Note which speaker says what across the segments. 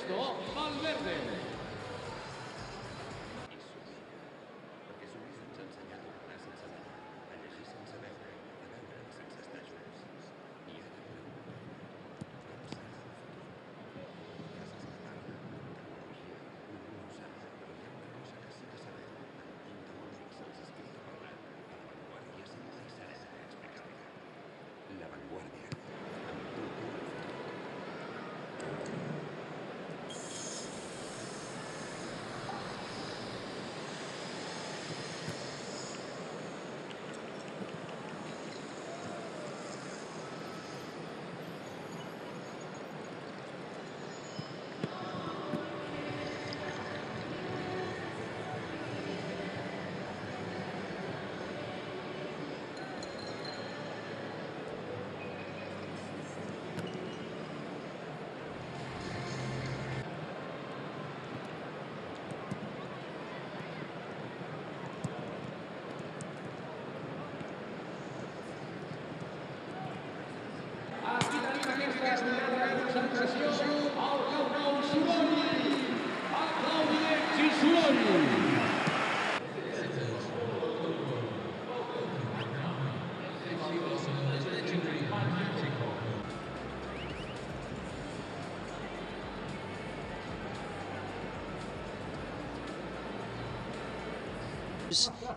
Speaker 1: Ernesto Valverde.
Speaker 2: La vanguardia.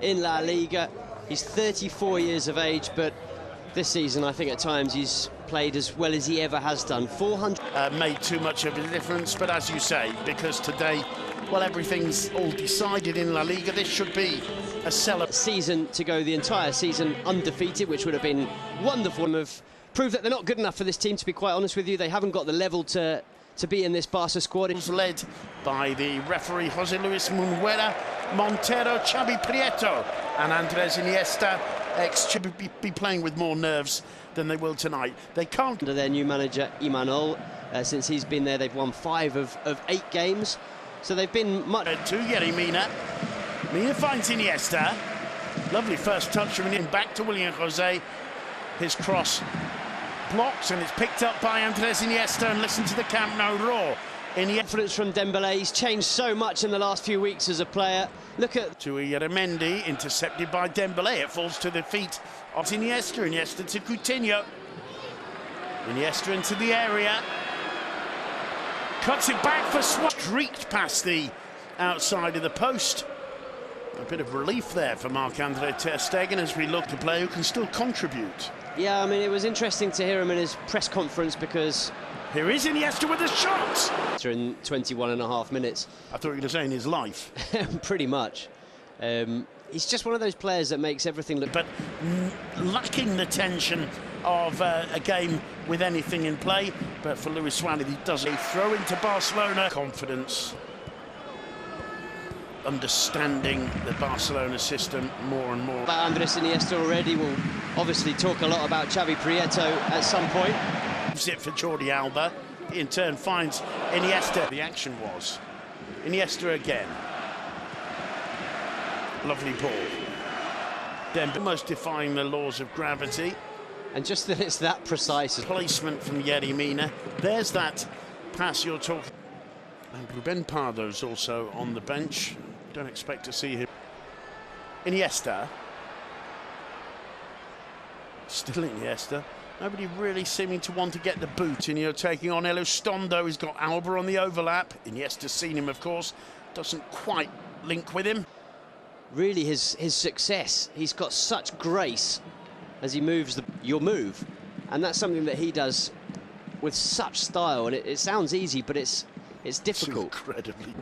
Speaker 3: In La Liga, he's 34 years of age, but this season I think at times he's played as well as he ever has done. 400
Speaker 4: made too much of a difference, but as you say, because today, well, everything's all decided in La Liga, this should be a
Speaker 3: season to go, the entire season undefeated, which would have been wonderful. Have proved that they're not good enough for this team, to be quite honest with you. They haven't got the level to be in this Barca squad.
Speaker 4: It's led by the referee Jose Luis Munguera, Montero, Xavi Prieto and Andres Iniesta. Should be playing with more nerves than they will tonight. They can't.
Speaker 3: Under their new manager Imanol, since he's been there, they've won 5 of 8 games. So they've been much.
Speaker 4: To Yerry Mina. Mina finds Iniesta. Lovely first touch from him. Back to William Jose. His cross blocks and it's picked up by Andres Iniesta. And listen to the Camp Nou roar.
Speaker 3: Confidence from Dembele. He's changed so much in the last few weeks as a player. Look at
Speaker 4: to Ieramendi, intercepted by Dembele. It falls to the feet of Iniesta. Iniesta to Coutinho. Iniesta into the area. Cuts it back for Suarez. Streaked past the outside of the post. A bit of relief there for Marc-Andre ter Stegen as we look to play who can still contribute.
Speaker 3: Yeah, I mean, it was interesting to hear him in his press conference because
Speaker 4: here is Iniesta with a shot!
Speaker 3: In 21.5 minutes.
Speaker 4: I thought you were going to say in his life.
Speaker 3: Pretty much. He's just one of those players that makes everything look...
Speaker 4: But lacking the tension of a game with anything in play. But for Luis Suarez, he does a throw into Barcelona. Confidence. Understanding the Barcelona system more and more.
Speaker 3: About Andres Iniesta already. We'll obviously talk a lot about Xavi Prieto at some point.
Speaker 4: It for Jordi Alba, in turn finds Iniesta. The action was Iniesta again. Lovely ball. Dembele almost defying the laws of gravity.
Speaker 3: And just that it's that precise.
Speaker 4: Placement from Yerry Mina. There's that pass you're talking. And Ruben Pardo's also on the bench. Don't expect to see him. Iniesta. Still Iniesta. Nobody really seeming to want to get the boot. And you're taking on Elizondo. He's got Alba on the overlap. Iniesta's seen him, of course. Doesn't quite link with him.
Speaker 3: Really, his success. He's got such grace as he moves your move. And that's something that he does with such style. And it sounds easy, but it's difficult.
Speaker 4: Incredibly.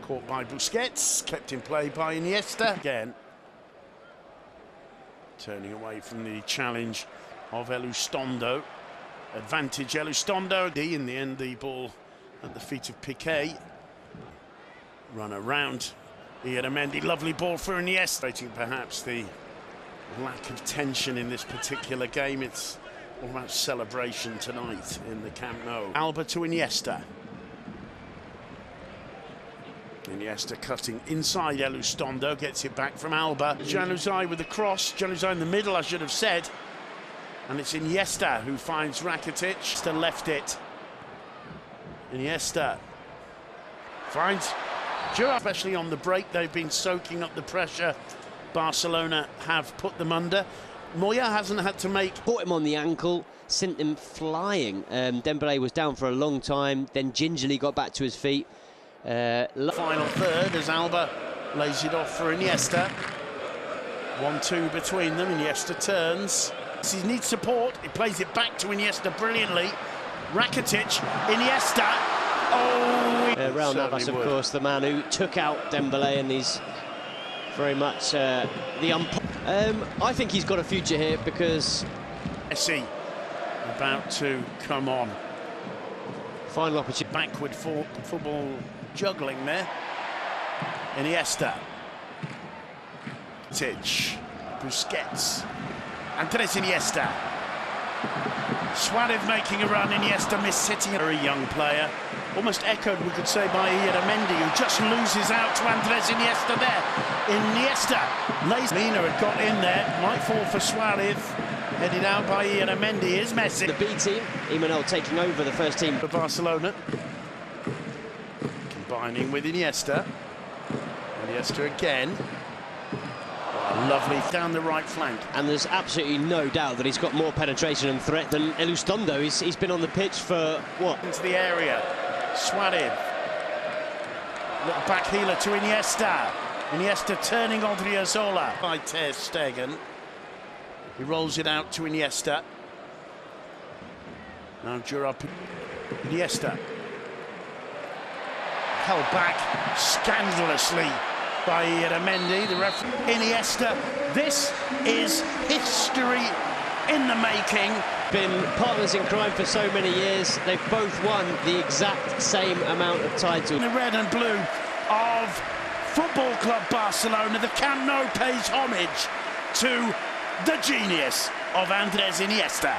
Speaker 4: Caught by Busquets. Kept in play by Iniesta. Again. Turning away from the challenge of Elizondo. Advantage Elizondo. In the end, the ball at the feet of Piqué. Run around. Ieramendi, lovely ball for Iniesta. Rating perhaps the lack of tension in this particular game. It's all about celebration tonight in the Camp Nou. Alba to Iniesta. Iniesta cutting inside Elizondo, gets it back from Alba. Januzaj with the cross. Januzaj in the middle, I should have said. And it's Iniesta who finds Rakitic. To left it Iniesta finds Jura, especially on the break. They've been soaking up the pressure Barcelona have put them under. Moya hasn't had to make...
Speaker 3: Caught him on the ankle, sent him flying. Dembélé was down for a long time, then gingerly got back to his feet.
Speaker 4: Final third as Alba lays it off for Iniesta. 1-2 between them. Iniesta turns. He needs support. He plays it back to Iniesta brilliantly. Rakitic, Iniesta. Oh,
Speaker 3: Raul Navas, of course, the man who took out Dembélé, and he's very much the I think he's got a future here because
Speaker 4: Messi about to come on.
Speaker 3: Final opportunity.
Speaker 4: Backward football juggling there. Iniesta. Tich. Busquets. Andres Iniesta. Suarez making a run. Iniesta missing a very young player. Almost echoed, we could say, by Ieramendi, who just loses out to Andres Iniesta there. Iniesta lays. Mina had got in there. Might fall for Suarez. Headed out by Ieramendi. Here's Messi.
Speaker 3: The B team. Imanol taking over the first team.
Speaker 4: For Barcelona. Combining with Iniesta. Iniesta again. Lovely down the right flank.
Speaker 3: And there's absolutely no doubt that he's got more penetration and threat than Elizondo. He's been on the pitch for, what?
Speaker 4: Into the area. Suarez. Little back healer to Iniesta. Iniesta turning Odriozola by Ter Stegen. He rolls it out to Iniesta. Now Jura. Iniesta. Held back scandalously by Ieramendi, the referee. Iniesta, this is history in the making.
Speaker 3: Been partners in crime for so many years. They've both won the exact same amount of titles.
Speaker 4: The red and blue of Football Club Barcelona. The Camp Nou pays homage to the genius of Andres Iniesta.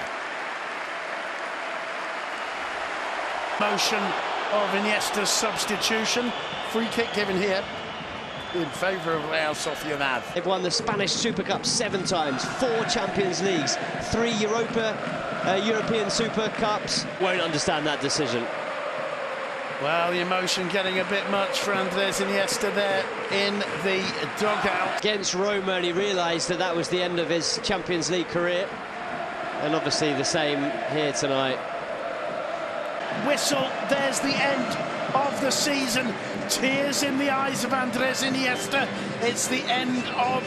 Speaker 4: Motion of Iniesta's substitution. Free kick given here in favour of Real Sociedad.
Speaker 3: They've won the Spanish Super Cup 7 times, 4 Champions Leagues, 3 European Super Cups. Won't understand that decision.
Speaker 4: Well, the emotion getting a bit much for Andres Iniesta there in the dugout.
Speaker 3: Against Roma, and he realised that that was the end of his Champions League career. And obviously the same here tonight.
Speaker 4: Whistle, there's the end of the season. Tears in the eyes of Andres Iniesta. It's the end of...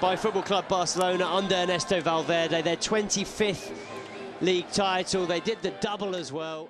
Speaker 3: By Football Club Barcelona under Ernesto Valverde, their 25th league title. They did the double as well.